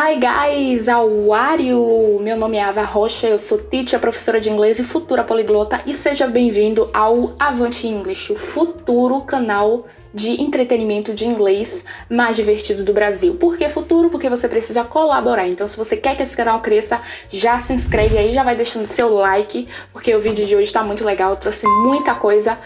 Hi guys, how are you? Meu nome é Ava Rocha, eu sou teacher, professora de inglês e futura poliglota e seja bem-vindo ao Avante English, o futuro canal de entretenimento de inglês mais divertido do Brasil. Por que futuro? Porque você precisa colaborar. Então, se você quer que esse canal cresça, já se inscreve aí, já vai deixando seu like, porque o vídeo de hoje tá muito legal. Eu trouxe muita coisa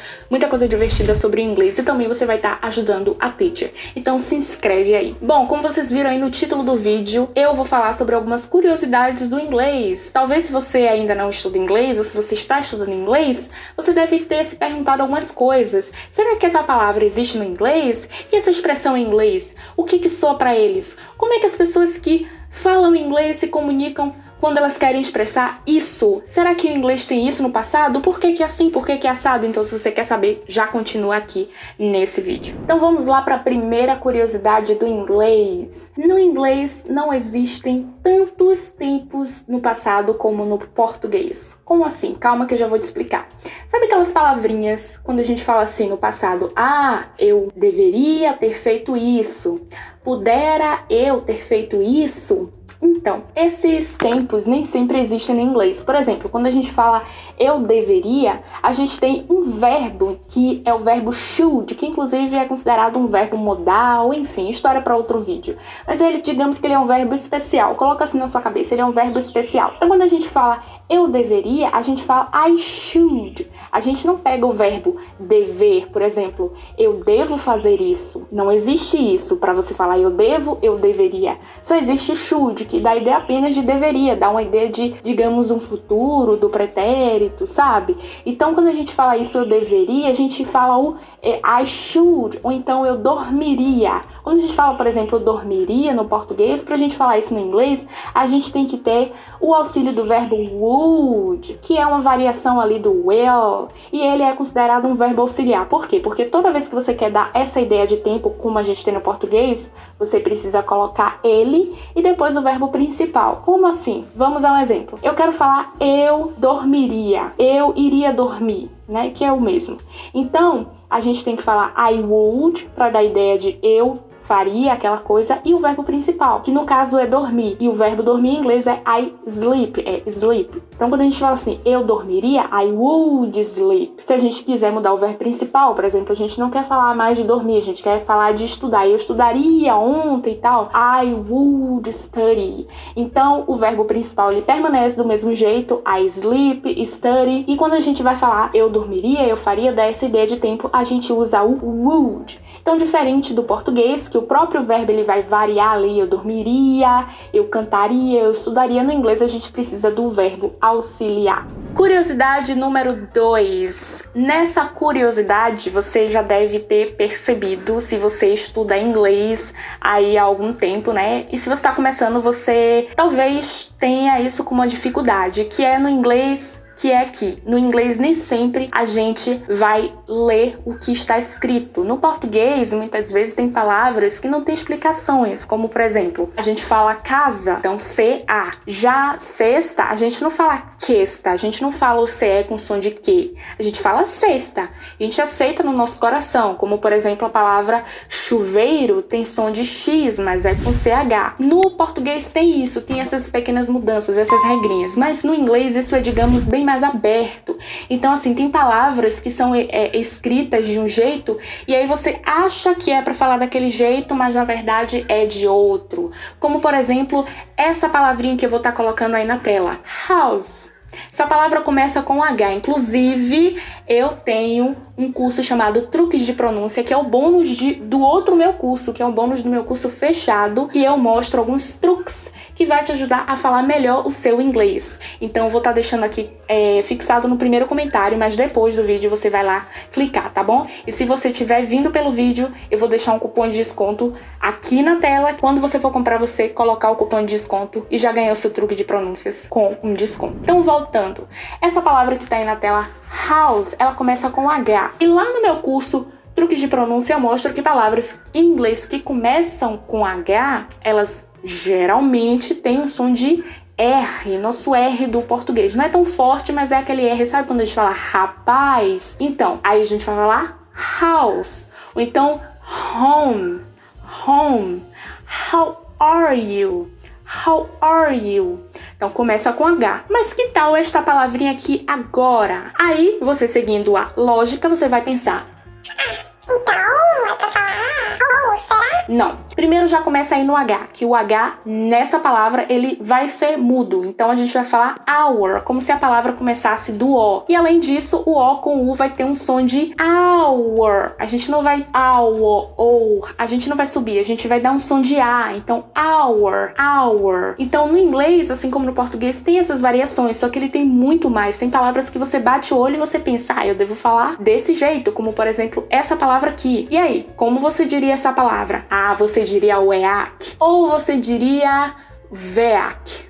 divertida sobre o inglês e também você vai estar ajudando a teacher. Então, se inscreve aí. Bom, como vocês viram aí no título do vídeo, eu vou falar sobre algumas curiosidades do inglês. Talvez se você ainda não estuda inglês ou se você está estudando inglês, você deve ter se perguntado algumas coisas. Será que essa palavra existe no inglês? E essa expressão em inglês? O que soa para eles? Como é que as pessoas que falam inglês se comunicam quando elas querem expressar isso? Será que o inglês tem isso no passado? Por que é assim? Por que é assado? Então, se você quer saber, já continua aqui nesse vídeo. Então, vamos lá para a primeira curiosidade do inglês. No inglês, não existem tantos tempos no passado como no português. Como assim? Calma que eu já vou te explicar. Sabe aquelas palavrinhas, quando a gente fala assim no passado? Ah, eu deveria ter feito isso. Pudera eu ter feito isso? Então, esses tempos nem sempre existem no inglês. Por exemplo, quando a gente fala eu deveria, a gente tem um verbo que é o verbo should, que inclusive é considerado um verbo modal, enfim, história para outro vídeo. Mas ele, digamos que ele é um verbo especial. Coloca assim na sua cabeça, ele é um verbo especial. Então, quando a gente fala eu deveria, a gente fala I should. A gente não pega o verbo dever, por exemplo, eu devo fazer isso. Não existe isso para você falar eu devo, eu deveria. Só existe should, que dá a ideia apenas de deveria, dá uma ideia de, digamos, um futuro, do pretérito, sabe? Então, quando a gente fala isso, eu deveria, a gente fala o I should, ou então eu dormiria. Quando a gente fala, por exemplo, eu dormiria no português, pra gente falar isso no inglês, a gente tem que ter o auxílio do verbo would, que é uma variação ali do will, e ele é considerado um verbo auxiliar. Por quê? Porque toda vez que você quer dar essa ideia de tempo, como a gente tem no português, você precisa colocar ele e depois o verbo principal. Como assim? Vamos a um exemplo. Eu quero falar eu dormiria, eu iria dormir, né? Que é o mesmo. Então, a gente tem que falar I would para dar a ideia de eu faria aquela coisa, e o verbo principal, que no caso é dormir, e o verbo dormir em inglês é I sleep, é sleep. Então, quando a gente fala assim, eu dormiria, I would sleep. Se a gente quiser mudar o verbo principal, por exemplo, a gente não quer falar mais de dormir, a gente quer falar de estudar. Eu estudaria ontem e tal, I would study. Então, o verbo principal, ele permanece do mesmo jeito, I sleep, study. E quando a gente vai falar eu dormiria, eu faria, dar essa ideia de tempo, a gente usa o would. Então, diferente do português, que o próprio verbo ele vai variar ali, eu dormiria, eu cantaria, eu estudaria, no inglês a gente precisa do verbo auxiliar. Curiosidade número 2. Nessa curiosidade, você já deve ter percebido, se você estuda inglês aí há algum tempo, né? E se você está começando, você talvez tenha isso como uma dificuldade, que é no inglês, que é que no inglês nem sempre a gente vai ler o que está escrito. No português, muitas vezes tem palavras que não tem explicações, como por exemplo, a gente fala casa, então C-A. Já cesta, a gente não fala questa, a gente não fala o CE com som de que, a gente fala cesta. A gente aceita no nosso coração, como por exemplo a palavra chuveiro tem som de X, mas é com CH. No português tem isso, tem essas pequenas mudanças, essas regrinhas, mas no inglês isso é, digamos, bem mais aberto. Então, assim, tem palavras que são escritas de um jeito e aí você acha que é para falar daquele jeito, mas na verdade é de outro. Como, por exemplo, essa palavrinha que eu vou estar colocando aí na tela. House. Essa palavra começa com H. Inclusive, eu tenho um curso chamado Truques de Pronúncia, que é o bônus do outro meu curso, que é o bônus do meu curso fechado, que eu mostro alguns truques que vai te ajudar a falar melhor o seu inglês. Então, eu vou estar deixando aqui fixado no primeiro comentário, mas depois do vídeo você vai lá clicar, tá bom? E se você estiver vindo pelo vídeo, eu vou deixar um cupom de desconto aqui na tela. Quando você for comprar, você colocar o cupom de desconto e já ganhar o seu truque de pronúncias com um desconto. Então, voltando. Essa palavra que tá aí na tela, house, ela começa com H. E lá no meu curso Truques de Pronúncia eu mostro que palavras em inglês que começam com H, elas geralmente têm um som de R, nosso R do português. Não é tão forte, mas é aquele R, sabe quando a gente fala rapaz? Então, aí a gente vai falar house, ou então home, home. How are you? How are you? Então começa com H. Mas que tal esta palavrinha aqui agora? Aí, você seguindo a lógica, você vai pensar: então, é pra falar hello, será? não. Primeiro já começa aí no H, que o H nessa palavra ele vai ser mudo. Então a gente vai falar hour, como se a palavra começasse do O. E além disso, o O com o U vai ter um som de hour. A gente não vai ou, a gente não vai subir, a gente vai dar um som de A. Então hour. Então no inglês, assim como no português, tem essas variações, só que ele tem muito mais. Tem palavras que você bate o olho e você pensa: eu devo falar desse jeito, como por exemplo essa palavra aqui. E aí, como você diria essa palavra? Você diria weak, ou você diria veak.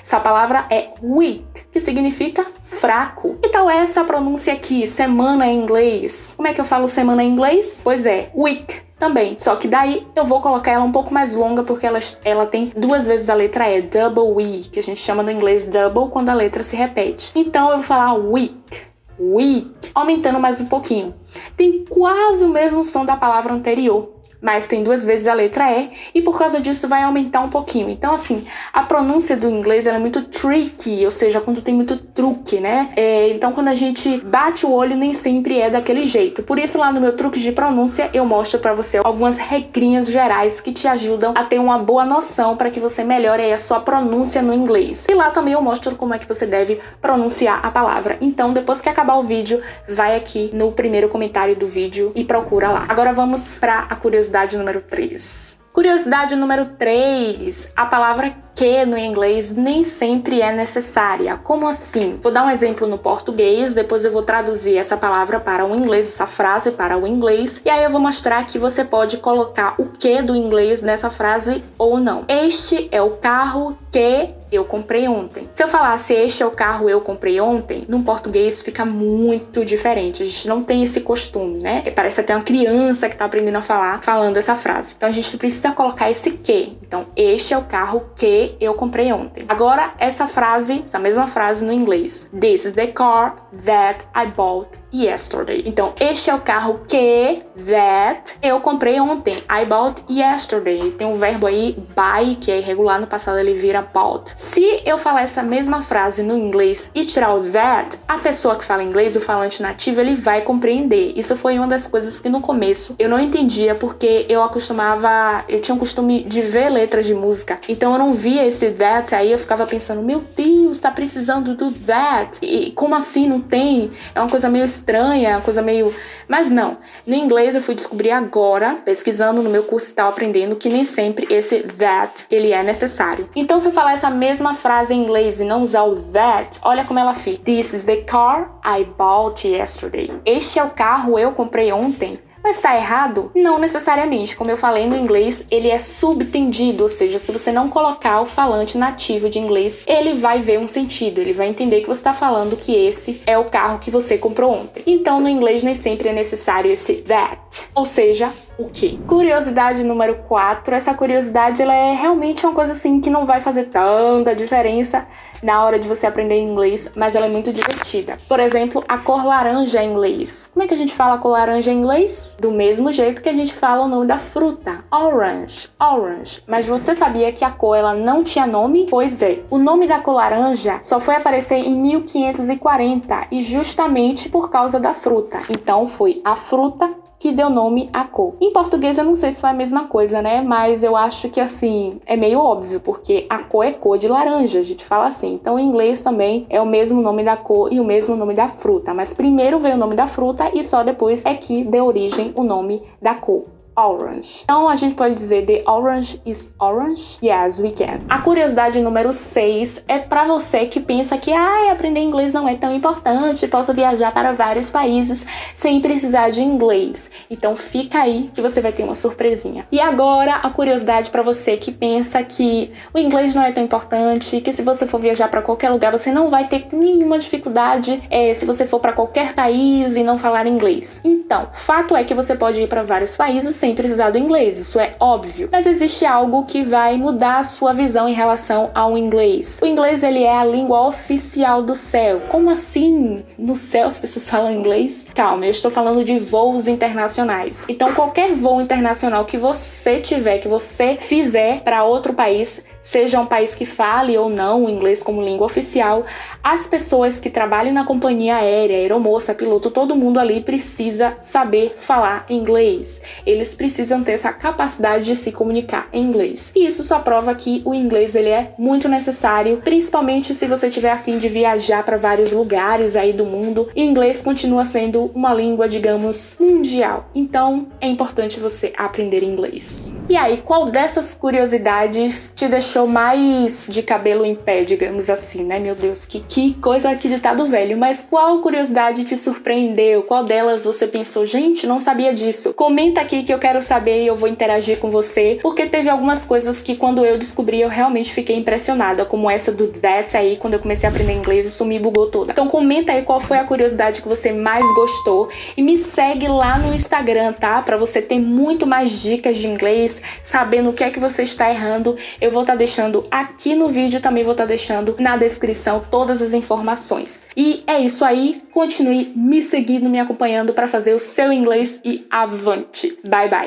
Essa palavra é weak, que significa fraco. E tal essa pronúncia aqui, semana em inglês? Como é que eu falo semana em inglês? Pois é, week também. Só que daí eu vou colocar ela um pouco mais longa, porque ela tem 2 vezes a letra E, double E, que a gente chama no inglês double quando a letra se repete. Então eu vou falar week, aumentando mais um pouquinho. Tem quase o mesmo som da palavra anterior, mas tem 2 vezes a letra E, e por causa disso vai aumentar um pouquinho. Então, assim, a pronúncia do inglês ela é muito tricky, ou seja, quando tem muito truque, né? Então, quando a gente bate o olho, nem sempre é daquele jeito. Por isso, lá no meu truque de pronúncia, eu mostro pra você algumas regrinhas gerais que te ajudam a ter uma boa noção para que você melhore aí a sua pronúncia no inglês. E lá também eu mostro como é que você deve pronunciar a palavra. Então, depois que acabar o vídeo, vai aqui no primeiro comentário do vídeo e procura lá. Agora vamos para a curiosidade número 3. Curiosidade número 3. A palavra que no inglês nem sempre é necessária. Como assim? Vou dar um exemplo no português, depois eu vou traduzir essa palavra para o inglês, essa frase para o inglês, e aí eu vou mostrar que você pode colocar o que do inglês nessa frase ou não. Este é o carro que eu comprei ontem. Se eu falasse este é o carro eu comprei ontem, no português fica muito diferente. A gente não tem esse costume, né? Parece até uma criança que tá aprendendo a falar, falando essa frase. Então a gente precisa colocar esse que. Então, este é o carro que eu comprei ontem. Agora, essa mesma frase no inglês. This is the car that I bought yesterday. Então, este é o carro que that eu comprei ontem. I bought yesterday. Tem um verbo aí, buy, que é irregular, no passado ele vira bought. Se eu falar essa mesma frase no inglês e tirar o that, a pessoa que fala inglês, o falante nativo, ele vai compreender. Isso foi uma das coisas que no começo eu não entendia, porque eu tinha um costume de ver letras de música, então eu não via esse that, aí eu ficava pensando, meu Deus, tá precisando do that, e como assim não tem? É uma coisa meio estranha, uma coisa meio... Mas não, no inglês eu fui descobrir agora, pesquisando no meu curso e tal, aprendendo que nem sempre esse that, ele é necessário. Então se eu falar essa mesma frase em inglês e não usar o that, olha como ela fica. This is the car I bought yesterday. Este é o carro eu comprei ontem. Mas tá errado? Não necessariamente. Como eu falei, no inglês, ele é subtendido, ou seja, se você não colocar o falante nativo de inglês, ele vai ver um sentido, ele vai entender que você tá falando que esse é o carro que você comprou ontem. Então, no inglês, nem sempre é necessário esse that, ou seja, o que? Curiosidade número 4. Essa curiosidade, ela é realmente uma coisa assim que não vai fazer tanta diferença na hora de você aprender inglês, mas ela é muito divertida. Por exemplo, a cor laranja em inglês. Como é que a gente fala a cor laranja em inglês? Do mesmo jeito que a gente fala o nome da fruta. Orange. Mas você sabia que a cor ela não tinha nome? Pois é. O nome da cor laranja só foi aparecer em 1540 e justamente por causa da fruta. Então foi a fruta que deu nome à cor. Em português eu não sei se foi a mesma coisa, né? Mas eu acho que assim, é meio óbvio, porque a cor é cor de laranja, a gente fala assim. Então em inglês também é o mesmo nome da cor e o mesmo nome da fruta. Mas primeiro veio o nome da fruta e só depois é que deu origem o nome da cor. Orange. Então a gente pode dizer the orange is orange? Yes, we can. A curiosidade número 6 é para você que pensa que aprender inglês não é tão importante, posso viajar para vários países sem precisar de inglês. Então fica aí que você vai ter uma surpresinha. E agora a curiosidade para você que pensa que o inglês não é tão importante, que se você for viajar para qualquer lugar você não vai ter nenhuma dificuldade se você for para qualquer país e não falar inglês. Então, fato é que você pode ir para vários países sem sem precisar do inglês, isso é óbvio. Mas existe algo que vai mudar a sua visão em relação ao inglês. O inglês, ele é a língua oficial do céu. Como assim? No céu as pessoas falam inglês? Calma, eu estou falando de voos internacionais. Então, qualquer voo internacional que você tiver, que você fizer para outro país, seja um país que fale ou não o inglês como língua oficial, as pessoas que trabalham na companhia aérea, aeromoça, piloto, todo mundo ali precisa saber falar inglês. Eles precisam ter essa capacidade de se comunicar em inglês. E isso só prova que o inglês, ele é muito necessário, principalmente se você tiver a fim de viajar para vários lugares aí do mundo. E o inglês continua sendo uma língua, digamos, mundial. Então, é importante você aprender inglês. E aí, qual dessas curiosidades te deixou mais de cabelo em pé, digamos assim, né? Meu Deus, que coisa, que ditado velho. Mas qual curiosidade te surpreendeu? Qual delas você pensou, gente, não sabia disso? Comenta aqui que eu quero saber e eu vou interagir com você, porque teve algumas coisas que quando eu descobri eu realmente fiquei impressionada, como essa do that aí, quando eu comecei a aprender inglês, isso me bugou toda. Então comenta aí qual foi a curiosidade que você mais gostou e me segue lá no Instagram, tá? Pra você ter muito mais dicas de inglês, sabendo o que é que você está errando. Eu vou estar deixando aqui no vídeo, também vou estar deixando na descrição todas as informações. E é isso aí, continue me seguindo, me acompanhando para fazer o seu inglês e avante. Bye, bye!